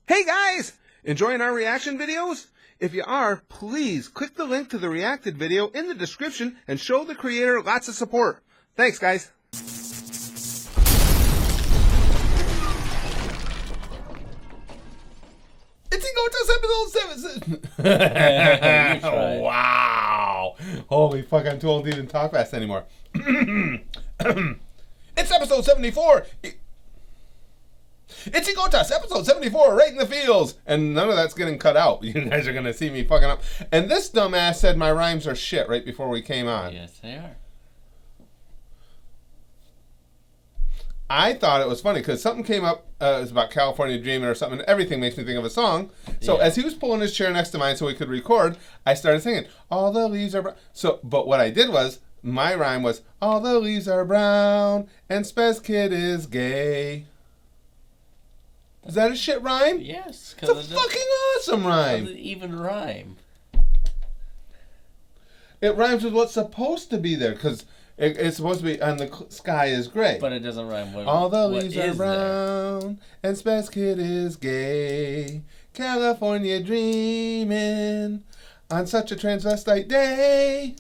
Hey guys! Enjoying our reaction videos? If you are, please click the link to the reacted video in the description and show the creator lots of support. Thanks guys! It's YGOTAS episode 7! Wow! Holy fuck, I'm too old to even talk fast anymore. It's episode 74! It's YGOTAS episode 74, right in the feels! And none of that's getting cut out. You guys are gonna see me fucking up. And this dumbass said my rhymes are shit right before we came on. Yes, they are. I thought it was funny because something came up, it was about California Dreaming or something, and everything makes me think of a song. So as he was pulling his chair next to mine so we could record, I started singing, all the leaves are brown. So, but what I did was, my rhyme was, all the leaves are brown, and Spaz Kid is gay. Is that a shit rhyme? Yes. It's a fucking awesome rhyme. Does it even rhyme? It rhymes with what's supposed to be there, because it's supposed to be, and the sky is gray. But it doesn't rhyme. All the leaves are brown, and Spaz Kid is gay. California dreaming on such a transvestite day.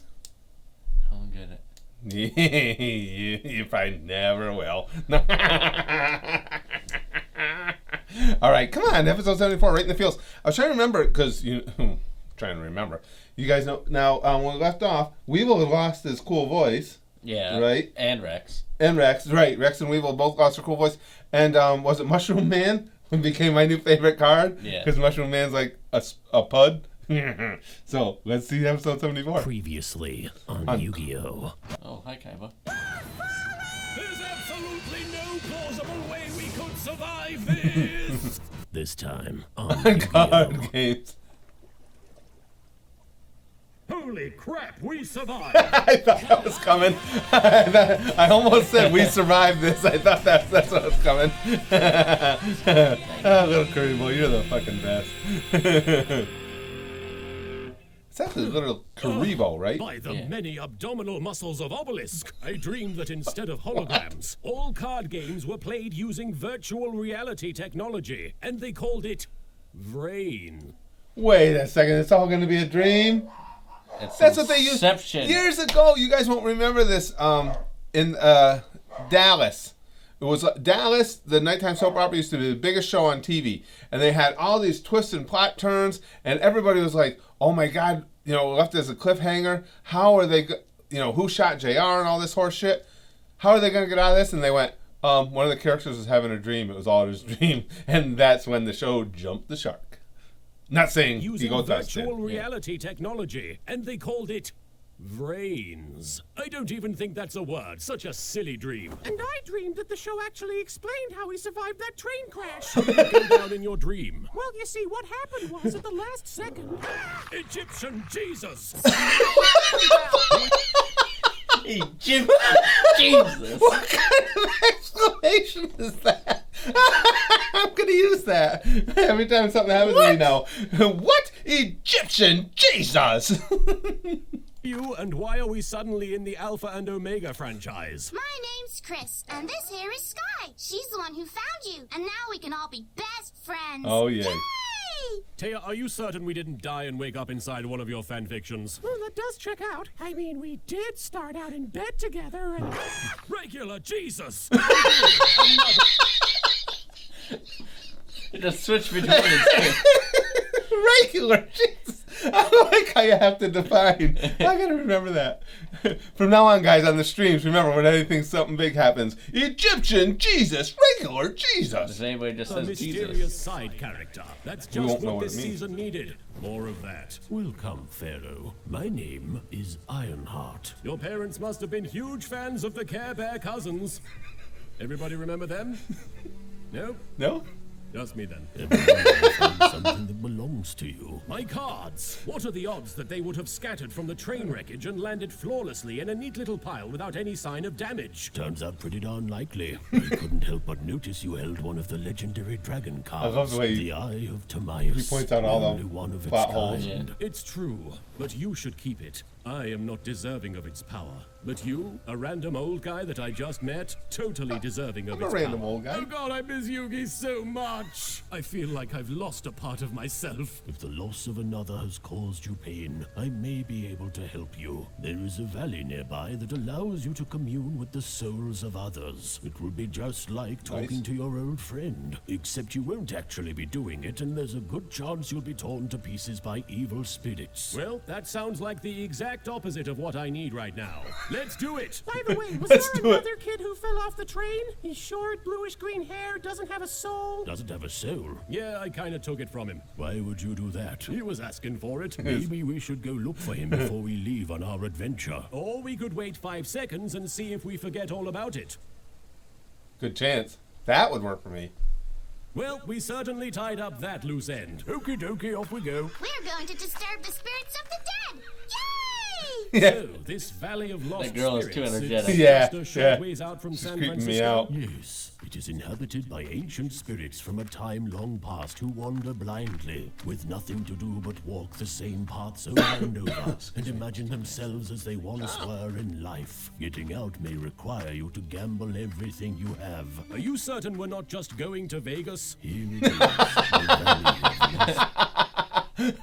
I don't get it. You probably never will. All right, come on, episode 74, right in the feels. I was trying to remember, because you guys know, now when we left off, Weevil had lost his cool voice. Yeah. Right? And Rex. Right. Rex and Weevil both lost their cool voice. And was it Mushroom Man who became my new favorite card? Yeah. Because Mushroom Man's like a pud. So, let's see episode 74. Previously on Yu-Gi-Oh! Oh, hi, Kaiba. There's absolutely no plausible way we could survive this! This time on Yu-Gi-Oh! Card games. Holy crap, we survived! I thought that was coming. I almost said we survived this. I thought that's what was coming. Oh, little curry boy, you're the fucking best. It's actually a little Karibo, right? By the many abdominal muscles of Obelisk, I dreamed that instead of holograms, all card games were played using virtual reality technology, and they called it Vrain. Wait a second, it's all going to be a dream? That's what they used years ago. You guys won't remember this. In Dallas. It was Dallas, the nighttime soap opera used to be the biggest show on TV. And they had all these twists and plot turns. And everybody was like, oh my God, left as a cliffhanger. How are they, who shot JR and all this horse shit? How are they going to get out of this? And they went, one of the characters was having a dream. It was all his dream. And that's when the show jumped the shark. Not saying using virtual reality technology, and they called it Vrains. I don't even think that's a word. Such a silly dream. And I dreamed that the show actually explained how he survived that train crash. How did it go down in your dream? Well, you see, what happened was at the last second, Egyptian Jesus. Egyptian Jesus. What kind of exclamation is that? I'm gonna use that every time something happens to me now. What? Egyptian Jesus! You, and why are we suddenly in the Alpha and Omega franchise? My name's Chris, and this here is Sky. She's the one who found you, and now we can all be best friends. Oh, yeah. Yay! Taya, are you certain we didn't die and wake up inside one of your fanfictions? Well, that does check out. I mean, we did start out in bed together and... Regular Jesus! It just switched between the two. Regular Jesus! I like how you have to define. I gotta remember that. From now on, guys, on the streams, remember when something big happens, Egyptian Jesus, regular Jesus. Does anybody just says mysterious Jesus? Side character. That's just what this season needed. More of that. Welcome, Pharaoh. My name is Ironheart. Your parents must have been huge fans of the Care Bear cousins. Everybody remember them? No? No? Just me then. Everyone finds something that belongs to you. My cards! What are the odds that they would have scattered from the train wreckage and landed flawlessly in a neat little pile without any sign of damage? Turns out pretty darn likely. I couldn't help but notice you held one of the legendary dragon cards. I love the way the Eye of Timaeus. He points out all the one of plot its holes. kind. It's true, but you should keep it. I am not deserving of its power. But you, a random old guy that I just met, totally deserving of I'm a its random power. old guy. Oh God, I miss Yugi so much. I feel like I've lost a part of myself. If the loss of another has caused you pain, I may be able to help you. There is a valley nearby that allows you to commune with the souls of others. It will be just like talking to your old friend, except you won't actually be doing it, and there's a good chance you'll be torn to pieces by evil spirits. Well, that sounds like the exact opposite of what I need right now. Let's do it. By the way, was Let's there do it. another kid who fell off the train? He's short, bluish-green hair, doesn't have a soul. Doesn't have a soul. Yeah, I kind of took it from him. Why would you do that? He was asking for it. Maybe we should go look for him before we leave on our adventure. Or we could wait 5 seconds and see if we forget all about it. Good chance. That would work for me. Well, we certainly tied up that loose end. Okie dokie, off we go. We're going to disturb the spirits of the dead. Yay! Yeah. So, this Valley of Lost That girl is too Spirits energetic. is Yeah, just a short yeah. ways out from She's San creeping me Francisco. out. Yes, it is inhabited by ancient spirits from a time long past who wander blindly, with nothing to do but walk the same paths over and over, and imagine themselves as they once were in life. Getting out may require you to gamble everything you have. Are you certain we're not just going to Vegas? Here it is, the Valley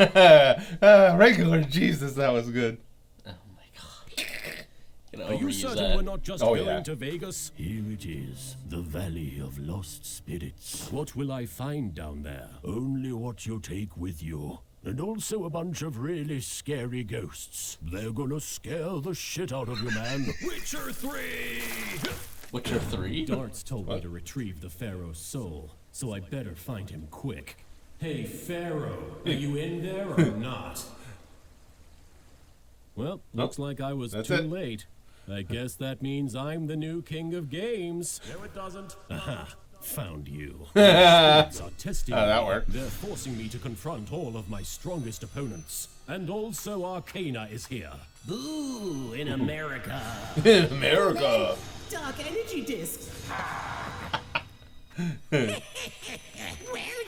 of Lost. Regular Jesus, that was good. Oh my god. Gonna Are you overuse certain that. we're not just Oh, going yeah. to Vegas? Here it is, the Valley of Lost Spirits. What will I find down there? Only what you take with you. And also a bunch of really scary ghosts. They're gonna scare the shit out of you, man. Witcher 3! Witcher 3? Darts told me to retrieve the Pharaoh's soul, so I better find him quick. Hey, Pharaoh, are you in there or not? Well, looks like I was That's too it. late. I guess that means I'm the new king of games. No, it doesn't. Aha, found you. Spirits are testing Oh, that me. worked. They're forcing me to confront all of my strongest opponents. And also Arcana is here. Boo, in America. America. Dark energy discs. Well,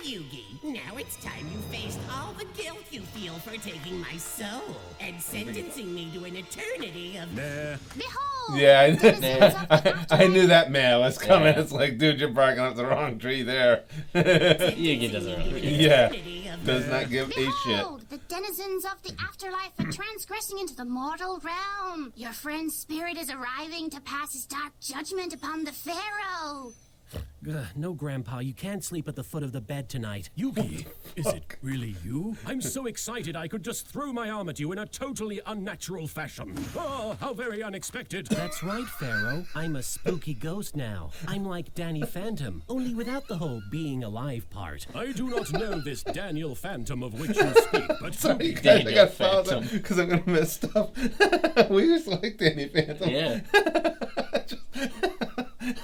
Yugi, now it's time you faced all the guilt you feel for taking my soul and sentencing me to an eternity of... Nah. Behold! Yeah, denizens of the I knew that man was coming. Yeah. It's like, dude, you're barking up the wrong tree there. Yugi doesn't really care. Yeah. eternity of... Does not give a shit. Behold, the denizens of the afterlife are transgressing into the mortal realm. Your friend's spirit is arriving to pass his dark judgment upon the Pharaoh. No, Grandpa, you can't sleep at the foot of the bed tonight. Yugi, is it really you? I'm so excited I could just throw my arm at you in a totally unnatural fashion. Oh, how very unexpected. That's right, Pharaoh. I'm a spooky ghost now. I'm like Danny Phantom, only without the whole being alive part. I do not know this Daniel Phantom of which you speak, but Sorry, Yugi, guys, I Daniel got fouled Phantom. because I'm gonna miss stuff. We used to like Danny Phantom. Yeah.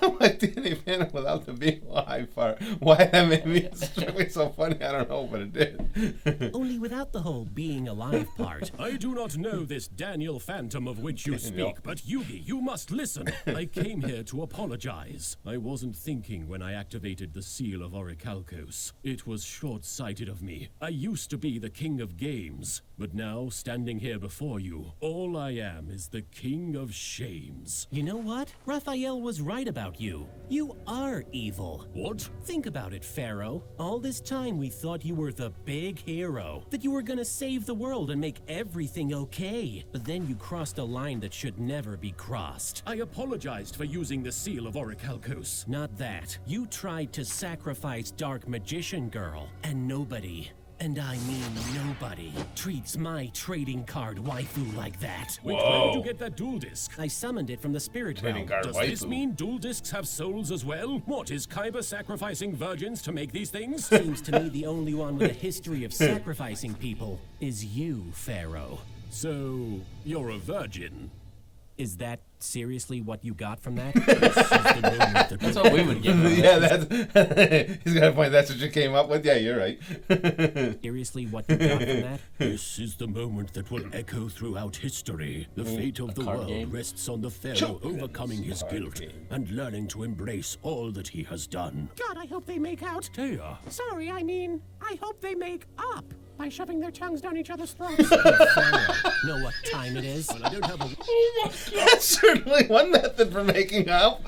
I'm like Danny Phantom without the being alive part. Why that made me strictly so funny, I don't know, but it did. Only without the whole being alive part. I do not know this Daniel Phantom of which you Daniel. speak, but Yugi, you must listen. I came here to apologize. I wasn't thinking when I activated the seal of Orichalcos. It was short-sighted of me. I used to be the king of games, but now, standing here before you, all I am is the king of shames. You know what? Raphael was right about you. You are evil. What? Think about it, Pharaoh. All this time we thought you were the big hero, that you were gonna save the world and make everything okay. But then you crossed a line that should never be crossed. I apologized for using the seal of Orichalcos. Not that. You tried to sacrifice Dark Magician Girl, and nobody, and I mean nobody, treats my trading card waifu like that. Wait, where did you get that dual disc? I summoned it from the spirit Trading realm. card Does this waifu. mean dual discs have souls as well? What, is Kaiba sacrificing virgins to make these things? Seems to me the only one with a history of sacrificing people is you, Pharaoh. So, you're a virgin. Is that seriously what you got from that? That's what we would give him. Yeah, that's. He's got a point. That's what you came up with. Yeah, you're right. Seriously what you got from that? This is the moment that will echo throughout history. The fate of the card world game? rests on the Pharaoh overcoming his guilt and learning to embrace all that he has done. God, I hope they make out. Taya, Sorry, I mean, I hope they make up. By shoving their tongues down each other's throats. Know what time it is? Well, I don't have a... That's certainly one method for making out.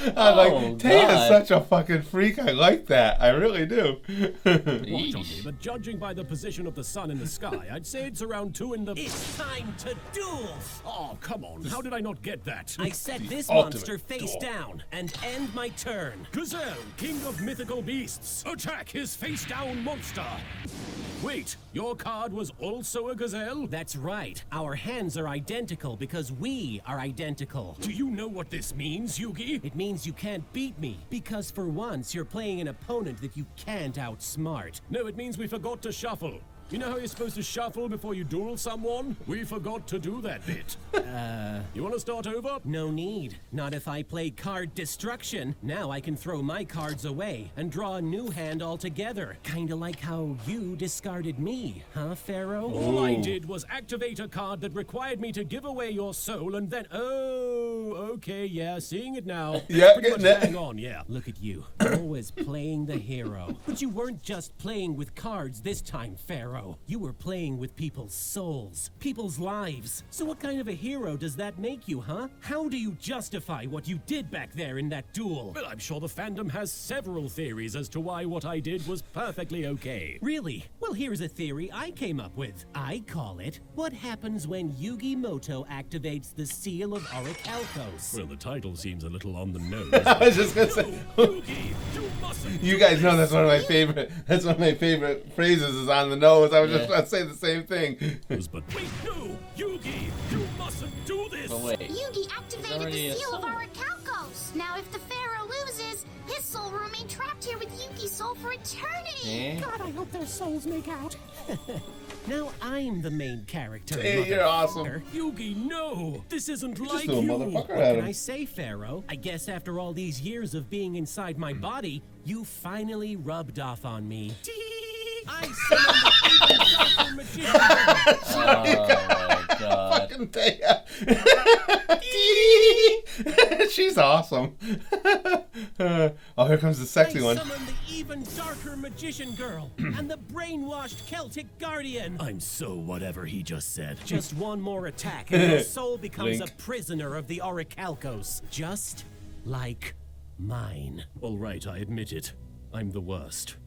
I'm like, Taya's such a fucking freak. I like that. I really do. Watch on me, but judging by the position of the sun in the sky, I'd say it's around 2 in the... It's time to duel! Oh, come on. How did I not get that? I set this ultimate monster face duel. down and end my turn. Gazelle, king of mythical beasts, attack his face-down monster! Wait, your card was also a gazelle? That's right. Our hands are identical because we are identical. Do you know what this means, Yugi? It means you can't beat me, because for once you're playing an opponent that you can't outsmart. No, it means we forgot to shuffle. You know how you're supposed to shuffle before you duel someone? We forgot to do that bit. You want to start over? No need. Not if I play card destruction. Now I can throw my cards away and draw a new hand altogether. Kinda like how you discarded me, huh, Pharaoh? All I did was activate a card that required me to give away your soul and then... Oh, okay, yeah, seeing it now. Yeah, Pretty much getting it. bang on, yeah. Look at you, always playing the hero. But you weren't just playing with cards this time, Pharaoh. You were playing with people's souls, people's lives. So what kind of a hero does that make you, huh? How do you justify what you did back there in that duel? Well, I'm sure the fandom has several theories as to why what I did was perfectly okay. Really? Well, here's a theory I came up with. I call it, what happens when Yugi Moto activates the seal of Orichalcos? Well, the title seems a little on the nose. I was just gonna say, Yugi, you mustn't you do guys know this. that's one of my favorite. That's one of my favorite phrases is on the nose. I was just about to say the same thing. But wait, no! Yugi, you mustn't do this! But wait. Yugi activated already the a seal of soul. Orichalcos. Now, if the Pharaoh loses, his soul will remain trapped here with Yugi's soul for eternity. Eh? God, I hope their souls make out. Now I'm the main character. Hey, you're awesome. motherfucker. Yugi, no! This isn't like threw a you! motherfucker What at can him. I say, Pharaoh? I guess after all these years of being inside my body, you finally rubbed off on me. I summoned the even darker magician. Oh my god. Fucking Taya. She's awesome. Oh, here comes the sexy I one. summoned the even darker magician girl and the brainwashed Celtic guardian. I'm so whatever he just said. Just one more attack and your soul becomes Link. a prisoner of the Orichalcos. Just like mine. All right, I admit it. I'm the worst.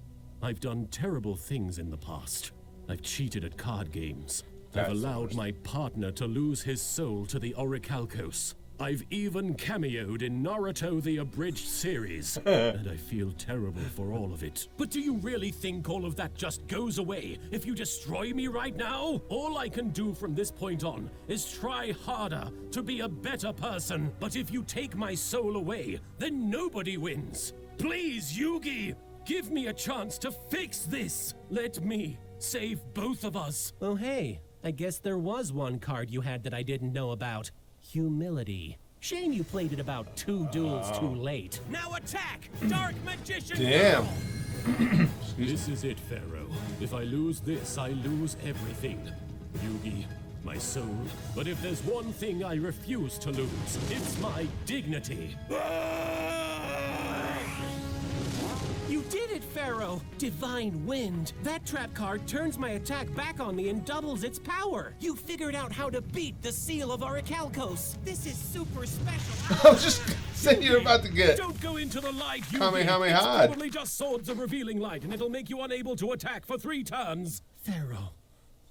I've done terrible things in the past. I've cheated at card games. I've That's the allowed worst. my partner to lose his soul to the Orichalcos. I've even cameoed in Naruto the Abridged series. And I feel terrible for all of it. But do you really think all of that just goes away if you destroy me right now? All I can do from this point on is try harder to be a better person. But if you take my soul away, then nobody wins. Please, Yugi, give me a chance to fix this. Let me save both of us. Oh hey, I guess there was one card you had that I didn't know about. Humility. Shame you played it about 2 duels too late. Now attack, Dark Magician! Damn. Girl! This is it, Pharaoh. If I lose this, I lose everything. Yugi, my soul. But if there's one thing I refuse to lose, it's my dignity. You did it, Pharaoh! Divine Wind! That trap card turns my attack back on me and doubles its power! You figured out how to beat the seal of Orichalcos! This is super special! I was just saying you're about to get. Don't go into the light, Yugi. Kamehameha. It's probably just swords of revealing light, and it'll make you unable to attack for 3 turns. Pharaoh,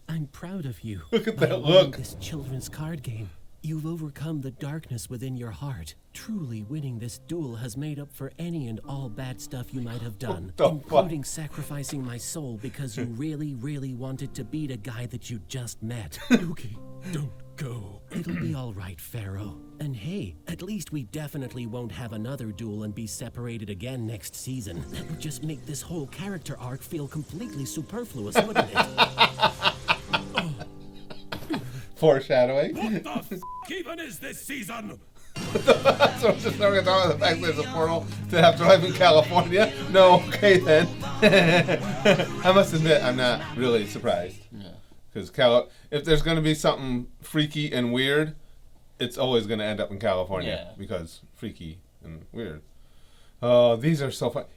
I'm proud of you. Look at by that winning look. This children's card game. You've overcome the darkness within your heart. Truly winning this duel has made up for any and all bad stuff you might have done, the including sacrificing my soul because you really, really wanted to beat a guy that you just met. Yugi, don't go. It'll be all right, Pharaoh. And hey, at least we definitely won't have another duel and be separated again next season. That would just make this whole character arc feel completely superfluous, wouldn't it? Foreshadowing. What the f*** even is this season? So I'm just never gonna talk about the fact there's a portal to Afterlife in California. No, okay then. I must admit, I'm not really surprised. Because if there's gonna be something freaky and weird, it's always gonna end up in California Yeah. because freaky and weird. Oh, these are so fun.